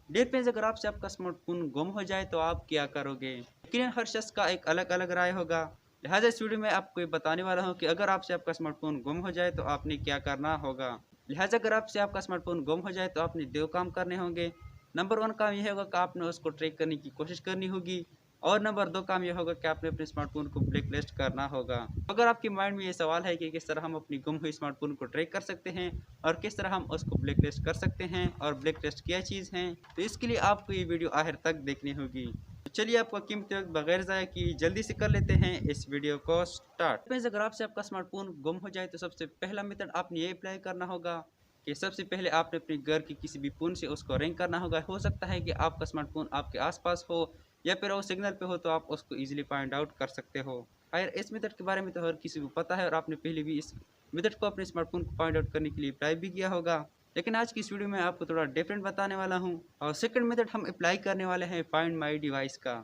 Dear friends, अगर आपसे आपका स्मार्टफ़ोन गुम हो जाए तो आप क्या करोगे? यकीनन हर शख्स का एक अलग-अलग राय होगा। लिहाज़ा इस वीडियो में आपको ये बताने वाला हूँ कि अगर आपसे आपका स्मार्टफ़ोन गुम हो जाए तो आपने क्या करना होगा। लिहाज़ा अगर आपसे आपका स्मार्टफ़ोन गुम हो जाए तो आपने 2 काम करने होंगे। नंबर 1 काम ये होगा कि आपने उसको ट्रैक करने की कोशिश करनी होगी और नंबर 2 काम ये होगा कि आपने अपने स्मार्टफ़ोन को ब्लैकलिस्ट करना होगा। अगर आपके माइंड में ये सवाल है कि किस तरह हम अपनी गुम हुई स्मार्टफ़ोन को ट्रैक कर सकते हैं और किस तरह हम उसको ब्लैकलिस्ट कर सकते हैं और ब्लैकलिस्ट क्या चीज़ है, तो इसके लिए आपको ये वीडियो आखिर तक देखनी होगी। तो चलिए आपका कीमती वक्त बगैर ज़ाया किए जल्दी से कर लेते हैं इस वीडियो को स्टार्ट। फ्रेंड्स, अगर आपसे आपका स्मार्टफ़ोन गुम हो जाए तो सबसे पहला मेथड आपने ये अप्लाई करना होगा कि सबसे पहले आपने अपने घर की किसी भी फ़ोन से उसको रिंग करना होगा। हो सकता है कि आपका स्मार्टफ़ोन आपके आस-पास हो या फिर वो सिग्नल पे हो तो आप उसको ईज़िली फाइंड आउट कर सकते हो। खैर, इस मेथड के बारे में तो हर किसी को पता है और आपने पहले भी इस मेथड को अपने स्मार्टफ़ोन को फाइंड आउट करने के लिए अप्लाई भी किया होगा। लेकिन आज की इस वीडियो में आपको थोड़ा डिफरेंट बताने वाला हूँ और सेकंड मेथड हम अप्लाई करने वाले हैं फाइंड माय डिवाइस का।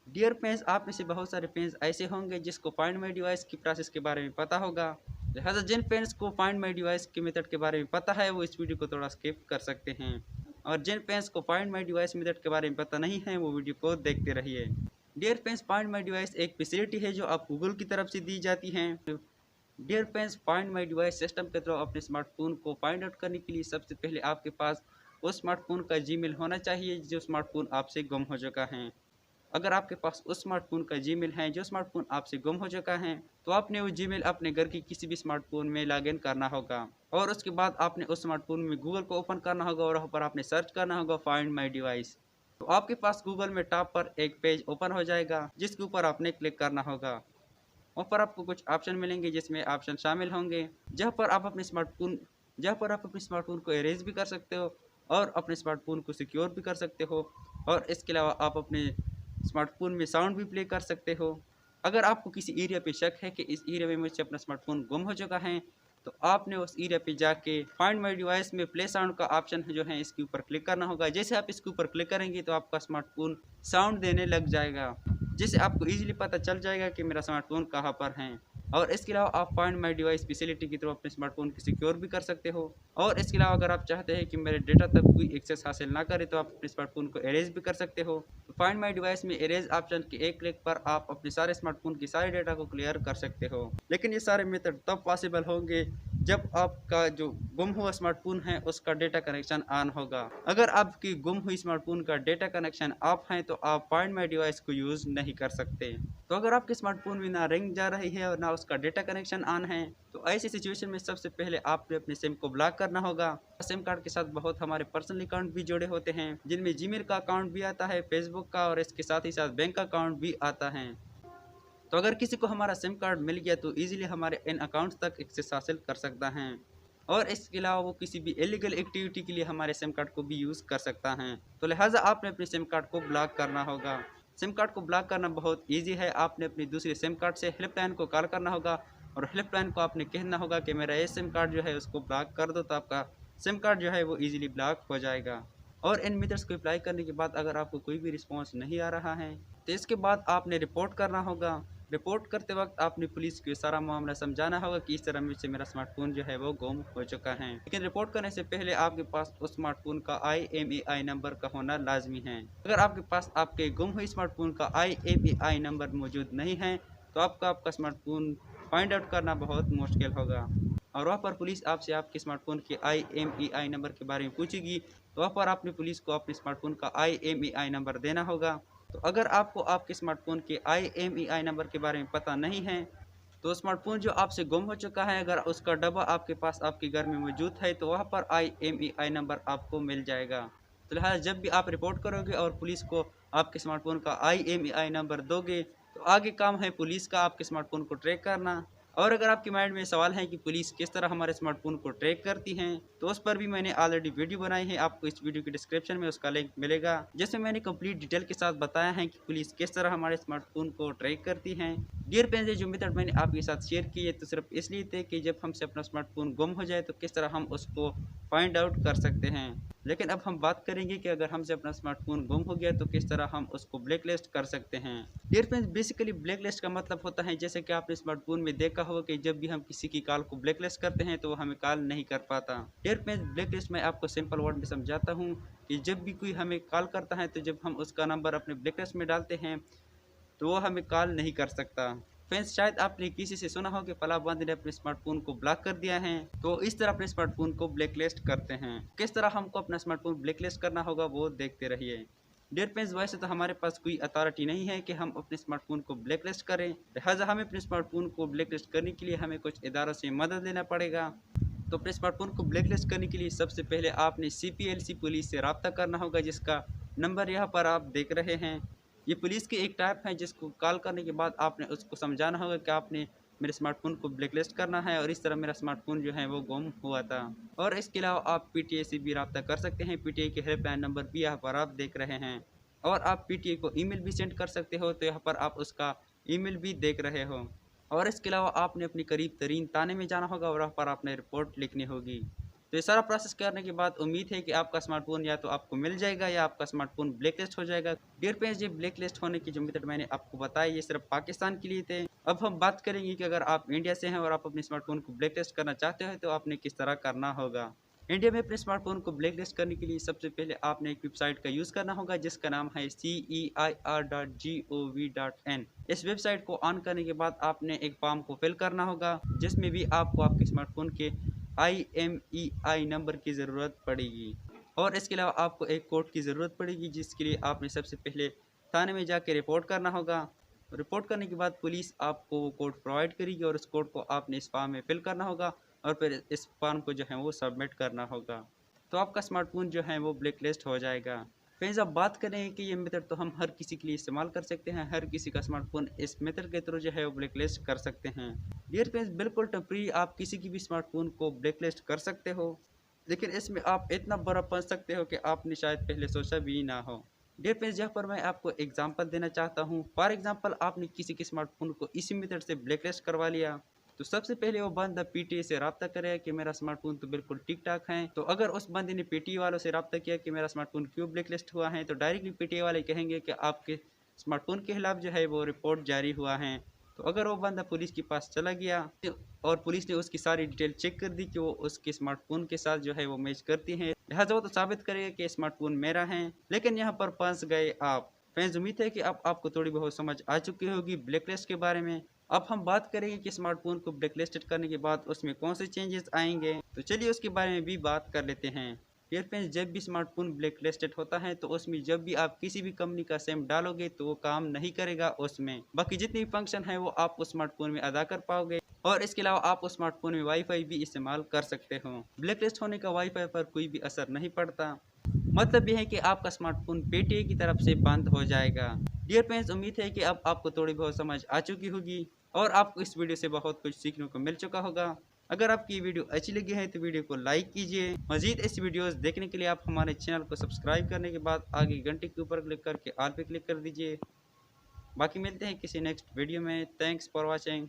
डियर फ्रेंड्स, आप में से बहुत सारे फ्रेंड्स ऐसे होंगे जिसको फाइंड माय डिवाइस की प्रोसेस के बारे में पता होगा। लिहाजा जिन फ्रेंड्स को फाइंड माय डिवाइस के मेथड के बारे में पता है वो इस वीडियो को थोड़ा स्किप कर सकते हैं और जिन फ्रेंड्स को फाइंड माय डिवाइस मेथड के बारे में पता नहीं है वो वीडियो को देखते रहिए। Dear friends, find my device एक फैसिलिटी है जो आप गूगल की तरफ से दी जाती है। Dear friends, find my device system के थ्रू अपने स्मार्टफोन को फाइंड आउट करने के लिए सबसे पहले आपके पास उस स्मार्टफोन का जीमेल होना चाहिए जो स्मार्टफोन आपसे गुम हो चुका है। अगर आपके पास उस स्मार्टफोन का जीमेल है जो स्मार्टफोन आपसे गुम हो चुका है तो आपने वो जीमेल अपने घर की किसी भी स्मार्टफोन में लॉगिन करना होगा और उसके बाद आपने उस स्मार्टफोन में गूगल को ओपन करना होगा और वहाँ पर आपने सर्च करना होगा फाइंड माय डिवाइस। तो आपके पास गूगल में टॉप पर एक पेज ओपन हो जाएगा जिसके ऊपर आपने क्लिक करना होगा। वहाँ पर आपको कुछ ऑप्शन मिलेंगे जिसमें ऑप्शन शामिल होंगे जहाँ पर आप अपने स्मार्टफोन को इरेज भी कर सकते हो और अपने स्मार्टफोन को सिक्योर भी कर सकते हो और इसके अलावा आप अपने स्मार्टफोन में साउंड भी प्ले कर सकते हो। अगर आपको किसी एरिया पे शक है कि इस एरिया में मुझसे अपना स्मार्टफोन गुम हो चुका है तो आपने उस एरिया पे जाके फाइंड माय डिवाइस में प्ले साउंड का ऑप्शन है जो है इसके ऊपर क्लिक करना होगा। जैसे आप इसके ऊपर क्लिक करेंगे तो आपका स्मार्टफोन साउंड देने लग जाएगा जिससे आपको ईज़िली पता चल जाएगा कि मेरा स्मार्टफ़ोन कहाँ पर है। और इसके अलावा आप फाइंड माय डिवाइस फैसिलिटी की तरह अपने स्मार्टफ़ोन को सिक्योर भी कर सकते हो और इसके अलावा अगर आप चाहते हैं कि मेरे डेटा तक कोई एक्सेस हासिल ना करे तो आप अपने स्मार्टफ़ोन को इरेज़ भी कर सकते हो। तो फाइंड माय डिवाइस में इरेज़ ऑप्शन के एक क्लिक पर आप अपने सारे स्मार्टफ़ोन के सारे डेटा को क्लियर कर सकते हो। लेकिन ये सारे मेथड तब पॉसिबल होंगे जब आपका जो गुम हुआ स्मार्टफ़ोन है उसका डेटा कनेक्शन ऑन होगा। अगर आपकी गुम हुई स्मार्टफ़ोन का डेटा कनेक्शन ऑफ है तो आप फाइंड माय डिवाइस को यूज़ नहीं कर सकते। तो अगर आपके स्मार्टफ़ोन में ना रिंग जा रही है और ना उसका डेटा कनेक्शन ऑन है तो ऐसी सिचुएशन में सबसे पहले आपने अपने सिम को ब्लॉक करना होगा। सिम कार्ड के साथ बहुत हमारे पर्सनल अकाउंट भी जुड़े होते हैं जिनमें जीमेल का अकाउंट भी आता है, फेसबुक का और इसके साथ ही साथ बैंक का अकाउंट भी आता है। तो अगर किसी को हमारा सिम कार्ड मिल गया तो ईज़िली हमारे इन अकाउंट्स तक एक्सेस हासिल कर सकता है और इसके अलावा वो किसी भी इलीगल एक्टिविटी के लिए हमारे सिम कार्ड को भी यूज़ कर सकता है। तो लिहाजा आपने अपने सिम कार्ड को ब्लॉक करना होगा। सिम कार्ड को ब्लॉक करना बहुत ईजी है। आपने अपनी दूसरी सिम कार्ड से हेल्पलाइन को कॉल करना होगा और हेल्पलाइन को आपने कहना होगा कि मेरा ये सिम कार्ड जो है उसको ब्लॉक कर दो, तो आपका सिम कार्ड जो है वो ईज़िली ब्लॉक हो जाएगा। और इन मेथड्स को अप्लाई करने के बाद अगर आपको कोई भी रिस्पॉन्स नहीं आ रहा है तो इसके बाद आपने रिपोर्ट करना होगा। रिपोर्ट करते वक्त आपने पुलिस को ये सारा मामला समझाना होगा कि इस तरह मुझसे मेरा स्मार्टफोन जो है वो गुम हो चुका है। लेकिन रिपोर्ट करने से पहले आपके पास उस स्मार्टफोन का IMEI नंबर का होना लाजमी है। अगर आपके पास आपके गुम हुए स्मार्टफोन का IMEI नंबर मौजूद नहीं है तो आपका स्मार्टफोन फाइंड आउट करना बहुत मुश्किल होगा और वहाँ पर पुलिस आपसे आपके स्मार्टफोन के IMEI नंबर के बारे में पूछेगी। तो वहाँ पर आपने पुलिस को अपने स्मार्टफोन का IMEI नंबर देना होगा। तो अगर आपको आपके स्मार्टफ़ोन के IMEI नंबर के बारे में पता नहीं है तो स्मार्टफ़ोन जो आपसे गुम हो चुका है अगर उसका डब्बा आपके पास आपके घर में मौजूद है तो वहाँ पर IMEI नंबर आपको मिल जाएगा। तो लिहाजा जब भी आप रिपोर्ट करोगे और पुलिस को आपके स्मार्टफ़ोन का IMEI नंबर दोगे तो आगे काम है पुलिस का आपके स्मार्टफ़ोन को ट्रैक करना। और अगर आपके माइंड में सवाल है कि पुलिस किस तरह हमारे स्मार्टफ़ोन को ट्रैक करती हैं तो उस पर भी मैंने ऑलरेडी वीडियो बनाई है। आपको इस वीडियो के डिस्क्रिप्शन में उसका लिंक मिलेगा जिसमें मैंने कंप्लीट डिटेल के साथ बताया है कि पुलिस किस तरह हमारे स्मार्टफ़ोन को ट्रैक करती हैं। डियर फ्रेंड्स, ये जो मेथड मैंने आपके साथ शेयर किए तो सिर्फ इसलिए थे कि जब हमसे अपना स्मार्टफ़ोन गुम हो जाए तो किस तरह हम उसको फाइंड आउट कर सकते हैं। लेकिन अब हम बात करेंगे कि अगर हमसे अपना स्मार्टफ़ोन गुम हो गया तो किस तरह हम उसको ब्लैकलिस्ट कर सकते हैं। डियर फ्रेंड्स, बेसिकली ब्लैकलिस्ट का मतलब होता है जैसे कि आपने स्मार्टफ़ोन में देखा होगा कि जब भी हम किसी की कॉल को ब्लैकलिस्ट करते हैं तो वो हमें कॉल नहीं कर पाता। डियर फ्रेंड्स, ब्लैकलिस्ट मैं आपको सिंपल वर्ड में समझाता हूँ। कि जब भी कोई हमें कॉल करता है तो जब हम उसका नंबर अपने ब्लैकलिस्ट में डालते हैं तो वो हमें कॉल नहीं कर सकता। फ्रेंड्स, शायद आपने किसी से सुना हो कि फला बंदे ने अपने स्मार्टफोन को ब्लॉक कर दिया है, तो इस तरह अपने स्मार्टफोन को ब्लैकलिस्ट करते हैं। किस तरह हमको अपना स्मार्टफोन ब्लैकलिस्ट करना होगा वो देखते रहिए। डियर फ्रेंड्स, वैसे तो हमारे पास कोई अथॉरिटी नहीं है कि हम अपने स्मार्टफोन को ब्लैकलिस्ट करें, लिहाजा हमें अपने स्मार्टफोन को ब्लैकलिस्ट करने के लिए हमें कुछ इदारों से मदद लेना पड़ेगा। तो अपने स्मार्टफोन को ब्लैकलिस्ट करने के लिए सबसे पहले आपने CPLC पुलिस से रब्ता करना होगा, जिसका नंबर यहाँ पर आप देख रहे हैं। ये पुलिस की एक टाइप है जिसको कॉल करने के बाद आपने उसको समझाना होगा कि आपने मेरे स्मार्टफोन को ब्लैकलिस्ट करना है और इस तरह मेरा स्मार्टफोन जो है वो गुम हुआ था। और इसके अलावा आप PTA से भी रब्ता कर सकते हैं। PTA के हेल्पलाइन नंबर भी यहाँ पर आप देख रहे हैं। और आप PTA को ईमेल भी सेंड कर सकते हो, तो यहाँ पर आप उसका ईमेल भी देख रहे हो। और इसके अलावा आपने अपनी करीब तरीन थाने में जाना होगा और वहाँ पर आपने रिपोर्ट लिखनी होगी। तो ये सारा प्रोसेस करने के बाद उम्मीद है कि आपका स्मार्टफोन या तो आपको मिल जाएगा या आपका स्मार्टफोन ब्लैकलिस्ट हो जाएगा। डियर फ्रेंड्स, ये ब्लैकलिस्ट होने की जो मेथड मैंने आपको बताया ये सिर्फ पाकिस्तान के लिए थे। अब हम बात करेंगे कि अगर आप इंडिया से हैं और आप अपने स्मार्टफोन को ब्लैकलिस्ट करना चाहते हो तो आपने किस तरह करना होगा। इंडिया में अपने स्मार्टफोन को ब्लैकलिस्ट करने के लिए सबसे पहले आपने एक वेबसाइट का यूज़ करना होगा जिसका नाम है CEIR.gov.in। इस वेबसाइट को ऑन करने के बाद आपने एक फॉर्म को फिल करना होगा जिसमें भी आपको आपके स्मार्टफोन के IMEI नंबर की ज़रूरत पड़ेगी। और इसके अलावा आपको एक कोड की ज़रूरत पड़ेगी जिसके लिए आपने सबसे पहले थाने में जाके रिपोर्ट करना होगा। रिपोर्ट करने के बाद पुलिस आपको वो कोड प्रोवाइड करेगी और उस कोड को आपने इस फॉर्म में फिल करना होगा और फिर इस फॉर्म को जो है वो सबमिट करना होगा, तो आपका स्मार्टफोन जो है वो ब्लैकलिस्ट हो जाएगा। फ्रेंड्स, अब बात करें कि ये मेथड तो हम हर किसी के लिए इस्तेमाल कर सकते हैं, हर किसी का स्मार्टफोन इस मेथड के थ्रू जो है वो ब्लैकलिस्ट कर सकते हैं। डियर फ्रेंड्स, बिल्कुल टेम्परेरी आप किसी की भी स्मार्टफोन को ब्लैकलिस्ट कर सकते हो, लेकिन इसमें आप इतना बड़ा फंस सकते हो कि आपने शायद पहले सोचा भी ना हो। डियर फ्रेंड्स, यहाँ पर मैं आपको एग्जांपल देना चाहता हूँ। फॉर एग्जांपल, आपने किसी के स्मार्टफोन को इसी मेथड से ब्लैकलिस्ट करवा लिया, तो सबसे पहले वो बंदा PTA से रब्ता करे कि मेरा स्मार्टफोन तो बिल्कुल ठीक ठाक है। तो अगर उस बंदे ने PTA वालों से रब्ता किया कि मेरा स्मार्टफोन क्यों ब्लैकलिस्ट हुआ है, तो डायरेक्टली PTA वाले कहेंगे कि आपके स्मार्टफोन के खिलाफ जो है वो रिपोर्ट जारी हुआ है। तो अगर वो बंदा पुलिस के पास चला गया और पुलिस ने उसकी सारी डिटेल चेक कर दी कि वो उसके स्मार्टफोन के साथ जो है वो मैच करती है, लिहाजा वो तो साबित करेगा कि स्मार्टफोन मेरा है। लेकिन यहाँ पर फंस गए आप। फ्रेंड्स, उम्मीद है कि अब आपको थोड़ी बहुत समझ आ चुकी होगी ब्लैकलिस्ट के बारे में। अब हम बात करेंगे कि स्मार्टफोन को ब्लैकलिस्टेड करने के बाद उसमें कौन से चेंजेस आएंगे, तो चलिए उसके बारे में भी बात कर लेते हैं। डियर फ्रेंड्स, जब भी स्मार्टफोन ब्लैकलिस्टेड होता है तो उसमें जब भी आप किसी भी कंपनी का सिम डालोगे तो वो काम नहीं करेगा उसमें। बाकी जितने भी फंक्शन है वो आप उस स्मार्टफोन में अदा कर पाओगे और इसके अलावा आप उस स्मार्टफोन में वाईफाई भी इस्तेमाल कर सकते हो। ब्लैकलिस्ट होने का वाईफाई पर कोई भी असर नहीं पड़ता। मतलब यह है कि आपका स्मार्टफोन PTA की तरफ से बंद हो जाएगा। डियर फ्रेंड्स, उम्मीद है कि अब आपको थोड़ी बहुत समझ आ चुकी होगी और आपको इस वीडियो से बहुत कुछ सीखने को मिल चुका होगा। अगर आपकी वीडियो अच्छी लगी है तो वीडियो को लाइक कीजिए। मजीद ऐसी वीडियोस देखने के लिए आप हमारे चैनल को सब्सक्राइब करने के बाद आगे घंटे के ऊपर क्लिक करके ऑल पे क्लिक कर दीजिए। बाकी मिलते हैं किसी नेक्स्ट वीडियो में। Thanks for watching.